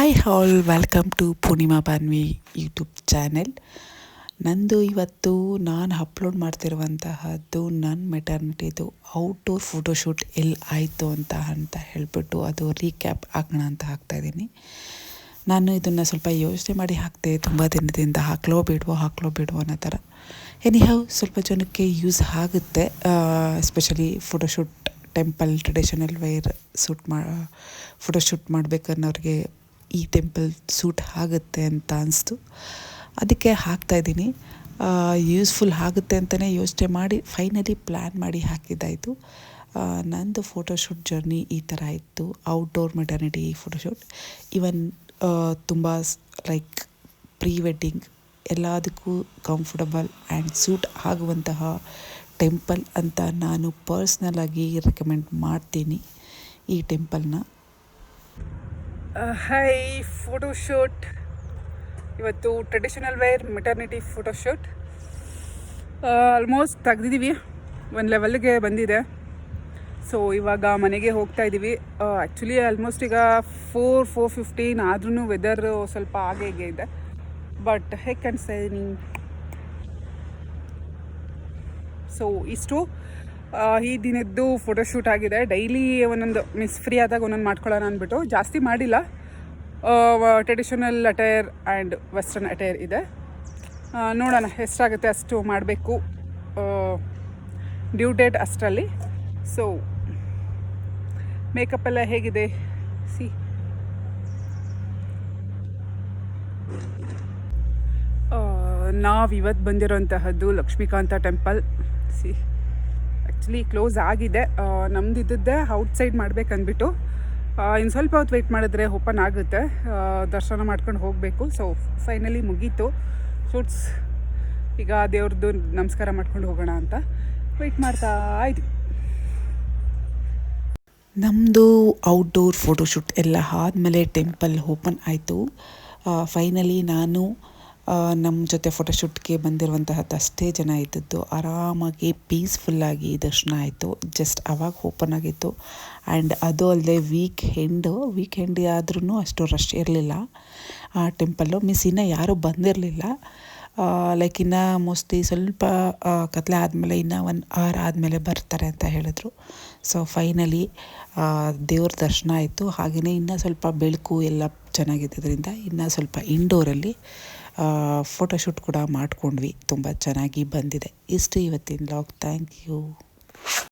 Hi all, welcome to Poornima Banvi YouTube channel. ನಂದು ಇವತ್ತು ನಾನು ಅಪ್ಲೋಡ್ ಮಾಡ್ತಿರುವಂತಹದ್ದು ನನ್ನ ಮೆಟರ್ನಿಟಿದು ಔಟ್ಡೋರ್ ಫೋಟೋಶೂಟ್ ಎಲ್ಲಿ ಆಯಿತು ಅಂತ ಹೇಳಿಬಿಟ್ಟು ಅದು ರೀಕ್ಯಾಪ್ ಹಾಕೋಣ ಅಂತ ಹಾಕ್ತಾಯಿದ್ದೀನಿ. ನಾನು ಇದನ್ನು ಸ್ವಲ್ಪ ಯೋಚನೆ ಮಾಡಿ ಹಾಕ್ತೆ, ತುಂಬ ದಿನದಿಂದ ಹಾಕ್ಲೋ ಬೇಡವೋ ಅನ್ನೋ ಥರ. ಎನಿಹೌ ಸ್ವಲ್ಪ ಜನಕ್ಕೆ ಯೂಸ್ ಆಗುತ್ತೆ, especially photoshoot temple traditional wear photoshoot ಮಾಡಬೇಕನ್ನೋರಿಗೆ ಈ ಟೆಂಪಲ್ ಸೂಟ್ ಆಗುತ್ತೆ ಅಂತ ಅನಿಸ್ತು. ಅದಕ್ಕೆ ಹಾಕ್ತಾಯಿದ್ದೀನಿ. ಯೂಸ್ಫುಲ್ ಆಗುತ್ತೆ ಅಂತಲೇ ಯೋಚನೆ ಮಾಡಿ ಫೈನಲಿ ಪ್ಲ್ಯಾನ್ ಮಾಡಿ ಹಾಕಿದ್ದಾಯಿತು. ನಂದು ಫೋಟೋಶೂಟ್ ಜರ್ನಿ ಈ ಥರ ಇತ್ತು. ಔಟ್ಡೋರ್ ಮೆಟರ್ನಿಟಿ ಫೋಟೋಶೂಟ್, ಈವನ್ ತುಂಬ ಲೈಕ್ ಪ್ರೀ ವೆಡ್ಡಿಂಗ್ ಎಲ್ಲದಕ್ಕೂ ಕಂಫರ್ಟಬಲ್ ಆ್ಯಂಡ್ ಸೂಟ್ ಆಗುವಂತಹ ಟೆಂಪಲ್ ಅಂತ ನಾನು ಪರ್ಸ್ನಲಾಗಿ ರೆಕಮೆಂಡ್ ಮಾಡ್ತೀನಿ ಈ ಟೆಂಪಲ್ನ. ಹೈ ಫೋಟೋಶೂಟ್ ಇವತ್ತು traditional wear maternity photoshoot almost ತೆಗ್ದಿದ್ದೀವಿ, ಒಂದು ಲೆವೆಲ್ಗೆ ಬಂದಿದೆ. ಸೊ ಇವಾಗ ಮನೆಗೆ ಹೋಗ್ತಾ ಇದ್ದೀವಿ. ಆ್ಯಕ್ಚುಲಿ ಆಲ್ಮೋಸ್ಟ್ ಈಗ 4:15 ಆದ್ರೂ ವೆದರ್ ಸ್ವಲ್ಪ ಹಾಗೆ ಹೀಗೆ ಇದೆ. ಬಟ್ ಹೇಗೆ ಕಾಣಿಸ್ತಾ ಇದ್ದೀನಿ. ಸೊ ಇಷ್ಟು ಈ ದಿನದ್ದು ಫೋಟೋಶೂಟ್ ಆಗಿದೆ. ಡೈಲಿ ಒಂದೊಂದು ಫ್ರೀ ಆದಾಗ ಒಂದೊಂದು ಮಾಡ್ಕೊಳ್ಳೋಣ ಅಂದ್ಬಿಟ್ಟು ಜಾಸ್ತಿ ಮಾಡಿಲ್ಲ. Traditional attire and western attire ಇದೆ. ನೋಡೋಣ ಎಷ್ಟಾಗುತ್ತೆ ಅಷ್ಟು ಮಾಡಬೇಕು, ಡ್ಯೂ ಡೇಟ್ ಅಷ್ಟರಲ್ಲಿ. ಸೊ ಮೇಕಪ್ ಎಲ್ಲ ಹೇಗಿದೆ ಸಿ. ನಾವಿವತ್ತು ಬಂದಿರೋಂತಹದ್ದು Lakshmikanta temple. See actually close ಆಗಿದೆ. ನಮ್ದಿದ್ದೇ ಔಟ್ಸೈಡ್ ಮಾಡ್ಬೇಕಂದ್ಬಿಟ್ಟು ಇನ್ನು ಸ್ವಲ್ಪ ಹೊತ್ತು ವೆಯ್ಟ್ ಮಾಡಿದ್ರೆ ಓಪನ್ ಆಗುತ್ತೆ. ದರ್ಶನ ಮಾಡ್ಕೊಂಡು ಹೋಗಬೇಕು. ಸೊ ಫೈನಲಿ ಮುಗೀತು ಶೂಟ್ಸ್. ಈಗ ದೇವ್ರದ್ದು ನಮಸ್ಕಾರ ಮಾಡ್ಕೊಂಡು ಹೋಗೋಣ ಅಂತ ವೆಯ್ಟ್ ಮಾಡ್ತಾ ಇದ್ವಿ. ನಮ್ಮದು ಔಟ್ಡೋರ್ ಫೋಟೋಶೂಟ್ ಎಲ್ಲ ಆದಮೇಲೆ ಟೆಂಪಲ್ ಓಪನ್ ಆಯಿತು. ಫೈನಲಿ ನಾನು ನಮ್ಮ ಜೊತೆ ಫೋಟೋಶೂಟ್ಗೆ ಬಂದಿರುವಂತಹದ್ದು ಅಷ್ಟೇ ಜನ ಇದ್ದದ್ದು. ಆರಾಮಾಗಿ ಪೀಸ್ಫುಲ್ಲಾಗಿ ದರ್ಶನ ಆಯಿತು. ಜಸ್ಟ್ ಆವಾಗ ಓಪನ್ ಆಗಿತ್ತು. ಆ್ಯಂಡ್ ಅದು ಅಲ್ಲದೆ ವೀಕೆಂಡ್ ಆದ್ರೂ ಅಷ್ಟು ರಶ್ ಇರಲಿಲ್ಲ ಆ ಟೆಂಪಲ್ಲು. ಇನ್ನೂ ಯಾರೂ ಬಂದಿರಲಿಲ್ಲ. ಲೈಕ್ ಇನ್ನೂ ಮೋಸ್ಟ್ಲಿ ಸ್ವಲ್ಪ ಕತ್ಲೆ ಆದಮೇಲೆ ಇನ್ನೂ 1 hour ಆದಮೇಲೆ ಬರ್ತಾರೆ ಅಂತ ಹೇಳಿದ್ರು. ಸೊ ಫೈನಲಿ ದೇವ್ರ ದರ್ಶನ ಆಯಿತು. ಹಾಗೆಯೇ ಇನ್ನೂ ಸ್ವಲ್ಪ ಬೆಳಕು ಎಲ್ಲ ಚೆನ್ನಾಗಿದ್ದರಿಂದ ಇನ್ನೂ ಸ್ವಲ್ಪ ಇಂಡೋರಲ್ಲಿ ಫೋಟೋಶೂಟ್ ಕೂಡ ಮಾಡ್ಕೊಂಡ್ವಿ. ತುಂಬ ಚೆನ್ನಾಗಿ ಬಂದಿದೆ. ಇಷ್ಟು ಇವತ್ತಿನ ವ್ಲಾಗ್. Thank you.